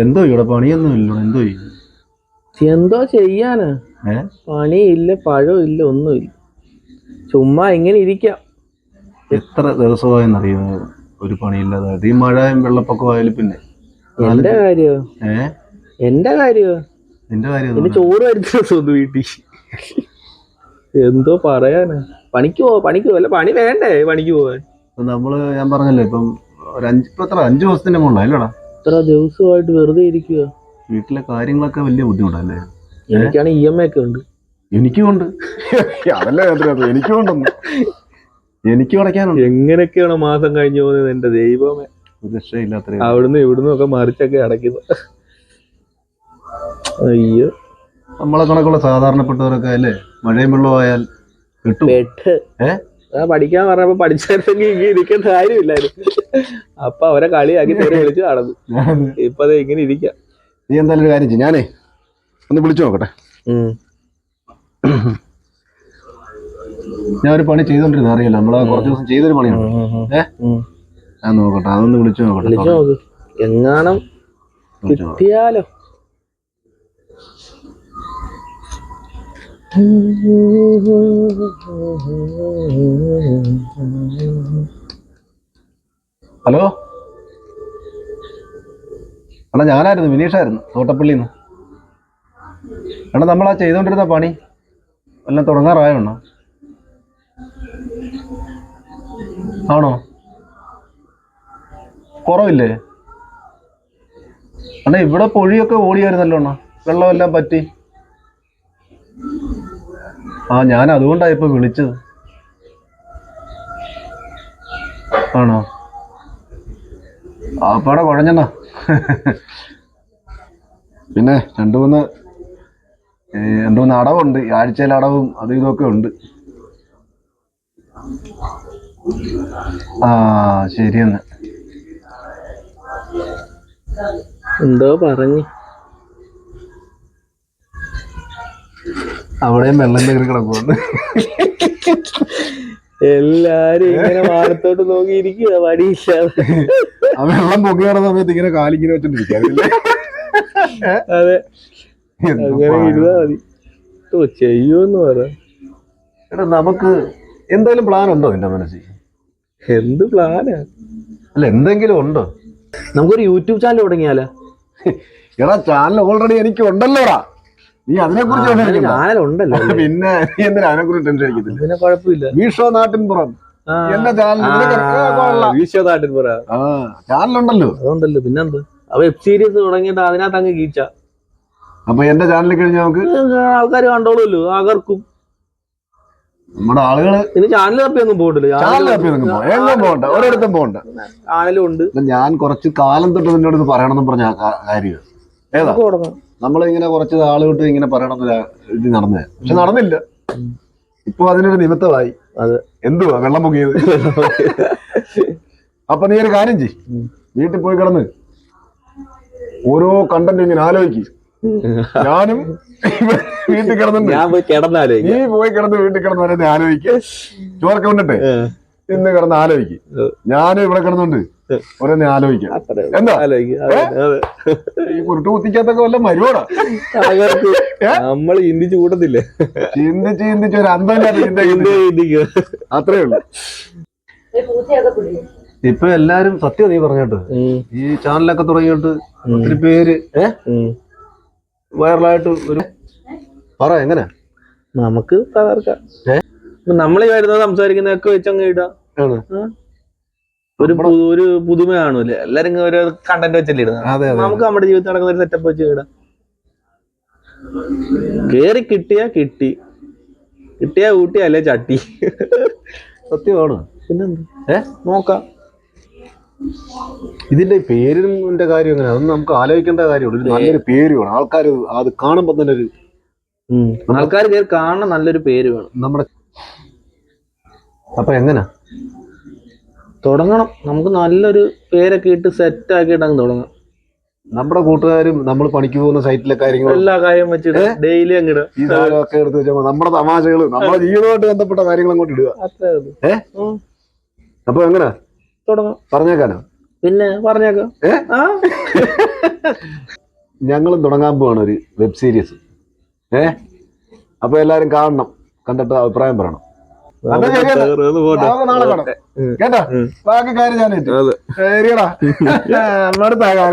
എന്തോ ഇവിടെ പണിയൊന്നും ഇല്ല. എന്തോ എന്തോ ചെയ്യാനാ? പണിയില്ല, പഴമില്ല, ഒന്നുമില്ല. ചുമ്മാ ഇങ്ങനെ ഇരിക്കാം. എത്ര ദിവസമായെന്നറിയോ ഒരു പണിയില്ലാതായിട്ട്? ഈ മഴയും വെള്ളപ്പൊക്കം ആയാലും പിന്നെ എന്റെ കാര്യോ? എന്റെ കാര്യോ? നിന്റെ കാര്യം പിന്നെ ചോറ് വരുത്തുന്നു വീട്ടിൽ. എന്തോ പറയാനാ? പണിക്ക് വല്ല പണി വേണ്ടേ പണിക്ക് പോവാൻ? ഞാൻ പറഞ്ഞല്ലോ ഇപ്പം ഒരു 5 ദിവസത്തിന്റെ മുകളിലല്ലടാ. ഇത്ര ദിവസമായിട്ട് വെറുതെ ഇരിക്കുക. വീട്ടിലെ കാര്യങ്ങളൊക്കെ വലിയ ബുദ്ധിമുട്ടല്ലേ? എനിക്കാണ് EMI ഒക്കെ ഉണ്ട്. എനിക്കും ഉണ്ട്. അതല്ലേ എനിക്കും ഉണ്ടെന്ന്. എനിക്ക് അടയ്ക്കാനുണ്ട്. എങ്ങനെയൊക്കെയാണ് മാസം കഴിഞ്ഞു പോകുന്നത് എന്റെ ദൈവമേ. ഒരു രക്ഷയില്ലാത്ത അവിടുന്ന് ഇവിടുന്ന് ഒക്കെ മറിച്ചൊക്കെ അടയ്ക്കുന്നു. അയ്യോ, നമ്മളെ കണക്കുള്ള സാധാരണപ്പെട്ടവരൊക്കെ അല്ലേ മഴയും വെള്ളമായാൽ കിട്ടും. പഠിക്കാൻ പറഞ്ഞപ്പോ പഠിച്ചെങ്കിൽ ഇരിക്കേണ്ട കാര്യമില്ലായിരുന്നു. അപ്പൊ അവരെ കളിയാക്കി നേരെ വിളിച്ച് നടന്നു. ഇപ്പൊ അത് ഇങ്ങനെ ഇരിക്കാം. നീ എന്തായാലും ഒരു കാര്യം ചെയ്യും, ഞാനേ ഒന്ന് വിളിച്ചു നോക്കട്ടെ. ഞാൻ ഒരു പണി ചെയ്തോണ്ടിരുന്ന അറിയില്ല, നമ്മള് കുറച്ച് ദിവസം ചെയ്തൊരു പണിയാണ്. ഞാൻ നോക്കട്ടെ, അതൊന്ന് വിളിച്ചു നോക്കട്ടെ. എങ്ങാനും കിട്ടിയാലോ. ഹലോ അണ്ണാ, ഞാനായിരുന്നു, വിനീഷായിരുന്നു, തോട്ടപ്പള്ളിന്ന്. അണ്ണാ, നമ്മളാ ചെയ്തോണ്ടിരുന്ന പണി എല്ലാം തുടങ്ങാറായോ അണ്ണാ? ആണോ? കുറവില്ലേ അണ്ണാ? ഇവിടെ പൊഴിയൊക്കെ ഓടിയായിരുന്നല്ലോ അണ്ണാ, വെള്ളമെല്ലാം പറ്റി. ഞാൻ അതുകൊണ്ടാണ് ഇപ്പൊ വിളിച്ചത്. ആണോ? പാടെ കുഴഞ്ഞെണ്ണ. പിന്നെ രണ്ടു മൂന്ന് അടവുണ്ട്, ആഴ്ചയിലെ അടവും അതും ഇതൊക്കെ ഉണ്ട്. ശരിയെന്ന്. എന്തോ പറഞ്ഞു. അവിടെയും വെള്ളം കയറി കിടക്കുമെന്ന്. എല്ലാരും ഇങ്ങനെ വാർത്തോട്ട് നോക്കിയിരിക്കുക വടിയില്ലാതെ. ആ വെള്ളം പൊങ്ങി കിടന്ന സമയത്ത് ഇങ്ങനെ കാലിങ്ങനെ വെച്ചോണ്ടിരിക്കാറില്ലേ? അതെ, അങ്ങനെ ഇരുന്നാ മതി. ചെയ്യൂന്ന് പറ. എടാ, നമുക്ക് എന്തെങ്കിലും പ്ലാൻ ഉണ്ടോ നിന്റെ മനസ്സിൽ? എന്ത് പ്ലാനാ? അല്ല, എന്തെങ്കിലും ഉണ്ടോ? നമുക്കൊരു യൂട്യൂബ് ചാനൽ തുടങ്ങിയാലോ? എടാ, ചാനൽ ഓൾറെഡി എനിക്ക് ഉണ്ടല്ലോടാ. നീ അതിനെ കുറിച്ച് ചാനൽ ഉണ്ടല്ലോ, പിന്നെ നീ എന്തിനാ അതിനെ കുറിച്ച് ടെൻഷൻ അടിക്കത്തില്ല? പിന്നെ കുഴപ്പമില്ല. വീഷോ നാട്ടിൻപുറം എന്റെ നാട്ടിൻപുറം ചാനലുണ്ടല്ലോ. അതുണ്ടല്ലോ, പിന്നെന്ത്? വെബ് സീരീസ് തുടങ്ങിയിട്ട് അതിനകത്ത് അങ്ങ് കീച്ച. അപ്പൊ എന്റെ ചാനലിൽ കഴിഞ്ഞാൽ നമുക്ക് ആൾക്കാർ കണ്ടോളൂല്ലോ, ആകർക്കും. നമ്മുടെ ആളുകള് പിന്നെ ചാനൽ തപ്പിയൊന്നും പോകണ്ടില്ല, പോകണ്ട, ഒരിടത്തും പോകണ്ട. ചാനലും ഉണ്ട്. ഞാൻ കുറച്ച് കാലം തൊട്ട് നിന്നോട് പറയണമെന്ന് പറഞ്ഞ കാര്യം ഏതാ? നമ്മളിങ്ങനെ കുറച്ച് ആളുകൊണ്ട് ഇങ്ങനെ പറയണമെന്ന് ഇത് നടന്നേ, പക്ഷെ നടന്നില്ല. ഇപ്പൊ അതിനൊരു നിമിത്തമായി. എന്തുവാ വെള്ളം പൊങ്ങിയത്. അപ്പൊ നീ ഒരു കാര്യം ചെയ്യ്, വീട്ടിൽ പോയി കിടന്ന് ഓരോ കണ്ടന്റ് ഇങ്ങനെ ആലോചിക്കും. ഞാനും വീട്ടിൽ കിടന്നുണ്ട്. നീ പോയി കിടന്ന് വീട്ടിൽ കിടന്ന് വരെ ആലോചിക്കുക. ചോറൊക്കെ കൊണ്ടിട്ടെ ഇന്ന് കിടന്ന് ആലോചിക്കും. ഞാനും ഇവിടെ കിടന്നുണ്ട് ഓരോന്നെ ആലോചിക്കാം. എന്താ ഈ കുരുട്ട് കുത്തിക്കാത്തൊക്കെ വല്ല മരുവോടാ? നമ്മൾ ചിന്തിച്ചു കൂട്ടത്തില്ലേ? ചിന്തിച്ച് ഒരു അന്തമില്ലാത്ത ചിന്ത. അത്രേ ഉള്ളു. ഇപ്പൊ എല്ലാരും സത്യം നീ പറഞ്ഞോട്ട് ഈ ചാനലൊക്കെ തുടങ്ങിയിട്ട് ഒത്തിരി പേര് വൈറലായിട്ട് ഒരു പറ. എങ്ങനെ നമുക്ക് തകർക്കാം? നമ്മളീ വരുന്നത് സംസാരിക്കുന്നതൊക്കെ വെച്ചങ്ങ് ഇടാം. ഒരു പുതുമ കാണൂല്ലേ? എല്ലാരും ഒരു കണ്ടന്റ് വെച്ചല്ലേ ഇടുന്നത്. നമുക്ക് നമ്മുടെ ജീവിതത്തിൽ നടക്കുന്ന ഒരു സെറ്റപ്പ് വെച്ച് ഇടാം. കേറി കിട്ടിയാ ഊട്ടി അല്ലേ ചട്ടി. സത്യമാണ്. പിന്നെന്ത് നോക്കാം. ഇതിന്റെ പേരിന്റെ കാര്യം എങ്ങനെ? അതൊന്നും നമുക്ക് ആലോചിക്കേണ്ട കാര്യമുള്ളൂ. നല്ലൊരു പേര് വേണം. ആൾക്കാർ അത് കാണുമ്പോ തന്നെ ഒരു ആൾക്കാർ കാണാൻ നല്ലൊരു പേര് വേണം നമ്മുടെ. അപ്പൊ എങ്ങനെ തുടങ്ങണം? നമുക്ക് നല്ലൊരു പേരൊക്കെ ഇട്ട് സെറ്റ് ആക്കിയിട്ട് അങ്ങ് തുടങ്ങാം. നമ്മുടെ കൂട്ടുകാരും നമ്മൾ പണിക്ക് പോകുന്ന സൈറ്റിലെ കാര്യങ്ങളും എല്ലാ കാര്യം വെച്ചിട്ട് ഡെയിലി അങ്ങിടുക. ഈ സാധനമൊക്കെ എടുത്ത് വെച്ചാൽ നമ്മുടെ തമാശകള് നമ്മുടെ ജീവിതമായിട്ട് ബന്ധപ്പെട്ട കാര്യങ്ങൾ അങ്ങോട്ട് ഇടുക. അപ്പൊ എങ്ങനെ തുടങ്ങാം? പറഞ്ഞേക്കാനോ? പിന്നെ പറഞ്ഞേക്കാം. ഞങ്ങളും തുടങ്ങാൻ പോവാണ് ഒരു വെബ് സീരീസ്. അപ്പൊ എല്ലാരും കാണണം, കണ്ടിട്ട് അഭിപ്രായം പറയണം. നാളെ കാണാം കേട്ടാ. ബാക്കി കാര്യം ഞാൻ ശരിയടാ. അടുത്ത കാര്യം